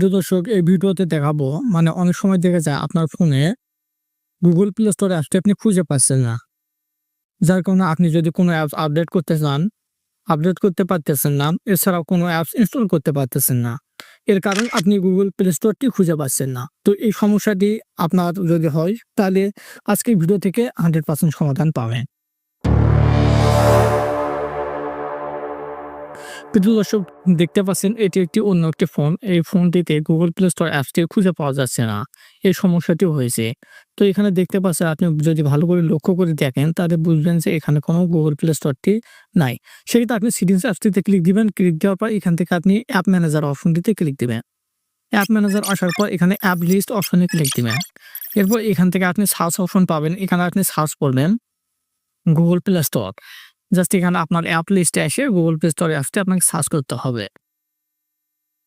প্রিয় দর্শক, এই ভিডিওতে দেখাবো অনেক সময় দেখা যায় আপনার ফোনে গুগল প্লে স্টোর অ্যাপসটি আপনি খুঁজে পাচ্ছেন না। যার কারণে আপনি যদি কোনো অ্যাপস আপডেট করতে চান, আপডেট করতে পারতেছেন না। এছাড়াও কোনো অ্যাপস ইনস্টল করতে পারতেছেন না। এর কারণ আপনি গুগল প্লে স্টোরটি খুঁজে পাচ্ছেন না। তো এই সমস্যাটি আপনার যদি হয় তাহলে আজকের ভিডিও থেকে 100% সমাধান পাবেন। প্রিয় দর্শক, দেখতে পাচ্ছেন এটি একটি অন্য একটি ফোন। এই ফোনটিতে গুগল প্লে স্টোর অ্যাপসটি খুঁজে পাওয়া যাচ্ছে না। এই সমস্যাটি হয়েছে। তো এখানে দেখতে পাচ্ছেন, আপনি যদি ভালো করে লক্ষ্য করে দেখেন তাহলে বুঝবেন যে এখানে কোনো গুগল প্লে স্টোরটি নাই। সেক্ষেত্রে আপনি সেটিংস অ্যাপসটিতে ক্লিক দিবেন। ক্লিক দেওয়ার পর এখান থেকে আপনি অ্যাপ ম্যানেজার অপশনটিতে ক্লিক দিবেন। অ্যাপ ম্যানেজার আসার পর এখানে অ্যাপ লিস্ট অপশনে ক্লিক দিবেন। এরপর এখান থেকে আপনি সার্চ অপশন পাবেন। এখানে আপনি সার্চ করবেন গুগল প্লে স্টোর। জাস্ট এখানে আপনার অ্যাপ লিস্টে এসে গুগল প্লে স্টোর অ্যাপসটি আপনাকে সার্চ করতে হবে।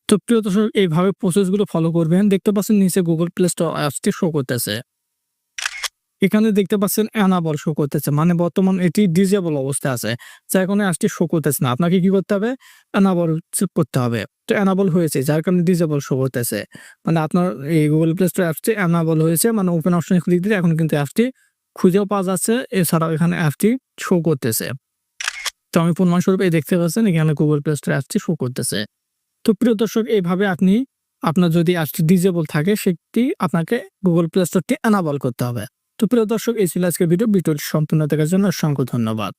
তো প্রিয় দর্শক, এইভাবে প্রসেসগুলো ফলো করবেন। দেখতে পাচ্ছেন নিচে গুগল প্লে স্টোর অ্যাপসটি শো করতেছে। এখানে দেখতে পাচ্ছেন অ্যানাবল শো করতেছে, বর্তমান এটি ডিসেবল অবস্থায় আছে। যার কারণে অ্যাপসটি শো করতেছে না। আপনাকে কি করতে হবে? অ্যানাবল করতে হবে। তো অ্যানাবল হয়েছে, যার কারণে ডিসেবল শো করতেছে। আপনার এই গুগল প্লে স্টোর অ্যাপসটি অ্যানাবল হয়েছে, ওপেন অপশনে ক্লিক দিলে এখন কিন্তু অ্যাপসটি খুঁজেও পাওয়া যাচ্ছে। এছাড়াও এখানে অ্যাপসটি শো করতেছে। তো আমি প্রমাণস্বরূপ এই দেখতে পাচ্ছেন এখানে গুগল প্লে স্টোর অ্যাপসটি শো করতেছে। তো প্রিয় দর্শক, এইভাবে আপনার যদি অ্যাপসটি ডিসেবল থাকে সেটি আপনাকে গুগল প্লে স্টোরটি এনাবল করতে হবে। তো প্রিয় দর্শক, এই ছিল আজকের ভিডিওটি সম্পূর্ণ দেখার জন্য অসংখ্য ধন্যবাদ।